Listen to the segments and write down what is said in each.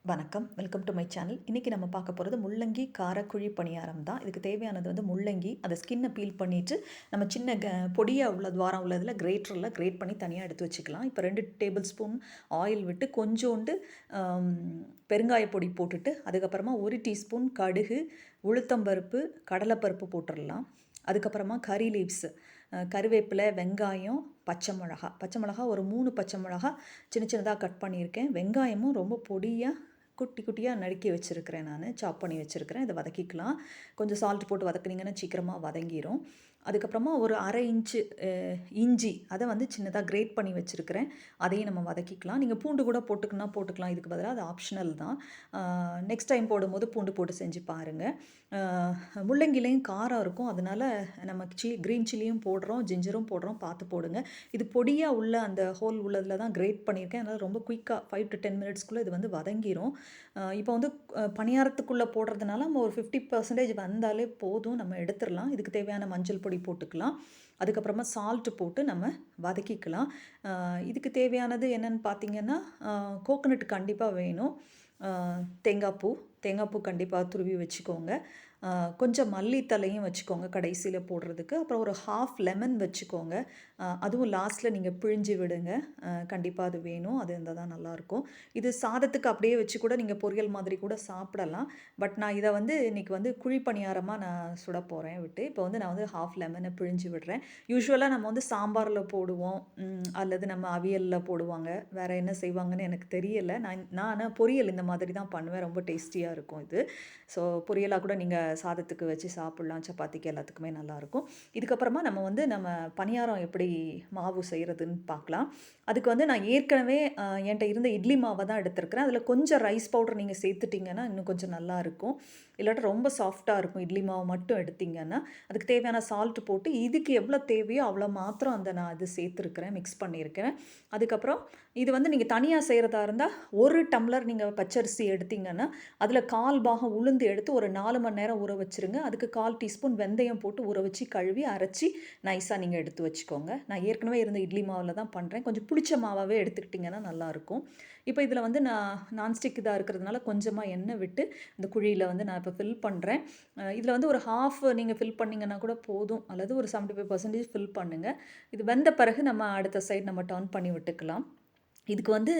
வணக்கம், welcome to my channel. இன்றைக்கி நம்ம பார்க்க போகிறது முள்ளங்கி காரக்குழி பணியாரம் தான். இதுக்கு தேவையானது வந்து முள்ளங்கி, அதை ஸ்கின்னை பீல் பண்ணிவிட்டு நம்ம சின்ன பொடியாக உள்ள துவாரம் உள்ளதில் கிரேட்டரில் கிரேட் பண்ணி தனியாக எடுத்து வச்சுக்கலாம். இப்போ 2 டேபிள் ஸ்பூன் ஆயில் விட்டு கொஞ்சோண்டு பெருங்காய பொடி போட்டுட்டு அதுக்கப்புறமா 1 டீஸ்பூன் கடுகு, உளுத்தம்பருப்பு, கடலைப்பருப்பு போட்டுடலாம். அதுக்கப்புறமா கறி லீவ்ஸு, கருவேப்பிலை, வெங்காயம், பச்சை மிளகா ஒரு 3 பச்சை மிளகா சின்ன சின்னதாக கட் பண்ணியிருக்கேன். வெங்காயமும் ரொம்ப பொடியாக குட்டி குட்டியாக நறுக்கி வச்சுருக்கிறேன், நான் சாப் பண்ணி வச்சுருக்கிறேன். இதை வதக்கிக்கலாம். கொஞ்சம் சால்ட் போட்டு வதக்குனிங்கன்னா சீக்கிரமாக வதங்கிடும். அதுக்கப்புறமா ஒரு 1/2 இன்ச்சு இஞ்சி, அதை வந்து சின்னதாக கிரேட் பண்ணி வச்சுருக்கிறேன். அதையும் நம்ம வதக்கிக்கலாம். நீங்கள் பூண்டு கூட போட்டுக்கலாம். இதுக்கு பதிலாக அது ஆப்ஷனல் தான். நெக்ஸ்ட் டைம் போடும்போது பூண்டு போட்டு செஞ்சு பாருங்கள். முள்ளங்கிலையும் காரம் இருக்கும், அதனால் நம்ம க்ரீன் சில்லியும் போடுறோம், ஜிஞ்சரும் போடுறோம், பார்த்து போடுங்க. இது பொடியாக உள்ள அந்த ஹோல் உள்ளதில் தான் கிரேட் பண்ணியிருக்கேன். அதனால் ரொம்ப குயிக்காக 5 to 10 மினிட்ஸ்க்குள்ளே இது வந்து வதங்கிடும். இப்போ வந்து பணியாரத்துக்குள்ளே போடுறதுனால நம்ம ஒரு 50% வந்தாலே போதும், நம்ம எடுத்துடலாம். இதுக்கு தேவையான மஞ்சள் பொடி போட்டுக்கலாம். அதுக்கப்புறமா சால்ட்டு போட்டு நம்ம வதக்கிக்கலாம். இதுக்கு தேவையானது என்னென்னு பார்த்தீங்கன்னா, கோகோனட் கண்டிப்பாக வேணும். தேங்காய் பூ கண்டிப்பாக துருவி வச்சுக்கோங்க. கொஞ்சம் மல்லித்தலையும் வச்சுக்கோங்க கடைசியில் போடுறதுக்கு. அப்புறம் ஒரு 1/2 லெமன் வச்சுக்கோங்க. அதுவும் லாஸ்ட்டில் நீங்கள் பிழிஞ்சு விடுங்க. கண்டிப்பாக அது வேணும், அது இருந்தால் தான் நல்லாயிருக்கும். இது சாதத்துக்கு அப்படியே வச்சு கூட நீங்கள் பொரியல் மாதிரி கூட சாப்பிடலாம். பட் நான் இதை வந்து இன்றைக்கி வந்து குழி பணியாரமாக நான் சுட போகிறேன் விட்டு. இப்போ வந்து நான் வந்து 1/2 லெமனை பிழிஞ்சு விடுறேன். யூஸ்வலாக நம்ம வந்து சாம்பாரில் போடுவோம், அல்லது நம்ம அவியலில் போடுவாங்க. வேறு என்ன செய்வாங்கன்னு எனக்கு தெரியலை. நான் பொரியல் இந்த மாதிரி தான் பண்ணுவேன். ரொம்ப டேஸ்டியாக இருக்கும் இது. ஸோ பொரியலாக கூட நீங்கள் சாதத்துக்கு வச்சு சாப்பிட்லாம், சப்பாத்திக்கு எல்லாத்துக்குமே நல்லாயிருக்கும். இதுக்கப்புறமா நம்ம பணியாரம் எப்படி மாவு செய்கிறதுன்னு பார்க்கலாம். அதுக்கு வந்து நான் ஏற்கனவே என்கிட்ட இருந்த இட்லி மாவை தான் எடுத்துருக்கிறேன். அதில் கொஞ்சம் ரைஸ் பவுடர் நீங்கள் சேர்த்துட்டிங்கன்னா இன்னும் கொஞ்சம் நல்லாயிருக்கும். இல்லாட்டி ரொம்ப சாஃப்டாக இருக்கும் இட்லி மாவு மட்டும் எடுத்திங்கன்னா. அதுக்கு தேவையான சால்ட் போட்டு இதுக்கு எவ்வளோ தேவையோ அவ்வளோ மாத்திரம் நான் இது சேர்த்துருக்கிறேன், மிக்ஸ் பண்ணியிருக்கிறேன். அதுக்கப்புறம் இது வந்து நீங்கள் தனியாக செய்கிறதா இருந்தால் 1 டம்ளர் நீங்கள் பச்சரிசி எடுத்திங்கன்னா அதில் 1/4 பாகம் உளுந்து எடுத்து ஒரு 4 மணி நேரம் ஊற வச்சுருங்க. அதுக்கு 1/4 டீஸ்பூன் வெந்தயம் போட்டு ஊற வச்சு கழுவி அரைச்சி நைஸாக நீங்கள் எடுத்து வச்சுக்கோங்க. நான் ஏற்கனவே இருந்த இட்லி மாவில் தான் பண்ணுறேன். கொஞ்சம் புளிச்ச மாவாகவே எடுத்துக்கிட்டிங்கன்னா நல்லாயிருக்கும். இப்போ இதில் வந்து நான் நான்ஸ்டிக் இதாக இருக்கிறதுனால கொஞ்சமாக எண்ணெய் விட்டு இந்த குழியில் வந்து நான் இப்போ ஃபில் பண்ணுறேன். இதில் வந்து ஒரு 1/2 நீங்கள் ஃபில் பண்ணிங்கன்னா கூட போதும், அல்லது ஒரு 75% ஃபில் பண்ணுங்கள். இது வெந்த பிறகு நம்ம அடுத்த சைடு நம்ம டர்ன் பண்ணி விட்டுக்கலாம். இதுக்கு வந்து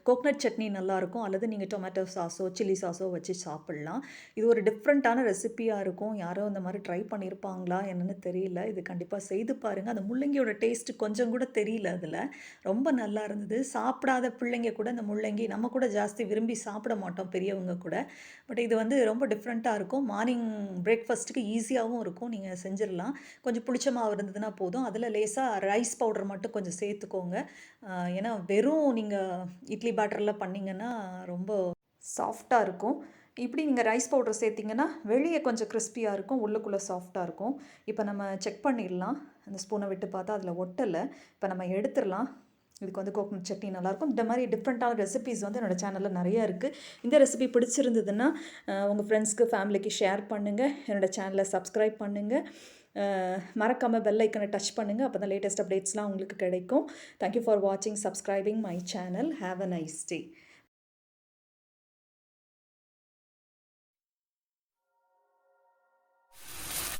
கோகனட் சட்னி நல்லாயிருக்கும், அல்லது நீங்கள் டொமேட்டோ சாஸோ சில்லி சாஸோ வச்சு சாப்பிட்லாம். இது ஒரு டிஃப்ரெண்ட்டான ரெசிப்பியாக இருக்கும். யாரோ இந்த மாதிரி ட்ரை பண்ணியிருப்பாங்களா என்னென்னு தெரியல. இது கண்டிப்பாக செய்து பாருங்கள். அந்த முள்ளங்கியோட டேஸ்ட்டு கொஞ்சம் கூட தெரியல அதில். ரொம்ப நல்லா இருந்தது. சாப்பிடாத பிள்ளைங்க கூட இந்த முள்ளங்கி நம்ம கூட ஜாஸ்தி விரும்பி சாப்பிட மாட்டோம், பெரியவங்க கூட. பட் இது வந்து ரொம்ப டிஃப்ரெண்ட்டாக இருக்கும். மார்னிங் பிரேக்ஃபாஸ்ட்டுக்கு ஈஸியாகவும் இருக்கும், நீங்கள் செஞ்சிடலாம். கொஞ்சம் புளிச்ச மாவு இருந்ததுன்னா போதும். அதில் லேசாக ரைஸ் பவுடர் மட்டும் கொஞ்சம் சேர்த்துக்கோங்க. ஏன்னா வெறும் நீங்கள் இட்லி பேட்டரில் பண்ணிங்கன்னா ரொம்ப சாஃப்டாக இருக்கும். இப்படி நீங்கள் ரைஸ் பவுடர் சேர்த்திங்கன்னா வெளியே கொஞ்சம் கிறிஸ்பியாக இருக்கும், உள்ளுக்குள்ளே சாஃப்டாக இருக்கும். இப்போ நம்ம செக் பண்ணிடலாம். அந்த ஸ்பூனை விட்டு பார்த்தா அதில் ஒட்டலை. இப்போ நம்ம எடுத்துடலாம். இதுக்கு வந்து கோகனட் சட்னி நல்லாயிருக்கும். இந்த மாதிரி டிஃப்ரெண்ட்டான ரெசிபீஸ் வந்து என்னோடய சேனலில் நிறையா இருக்குது. இந்த ரெசிபி பிடிச்சிருந்ததுன்னா உங்கள் ஃப்ரெண்ட்ஸ்க்கு, ஃபேமிலிக்கு ஷேர் பண்ணுங்கள். என்னோடய சேனலை சப்ஸ்கிரைப் பண்ணுங்கள். மறக்காமல் பெல் ஐக்கனை டச் பண்ணுங்கள். அப்போ தான் லேட்டஸ்ட் அப்டேட்ஸ்லாம் உங்களுக்கு கிடைக்கும். தேங்க்யூ ஃபார் வாட்சிங், subscribing my channel. Have a nice day.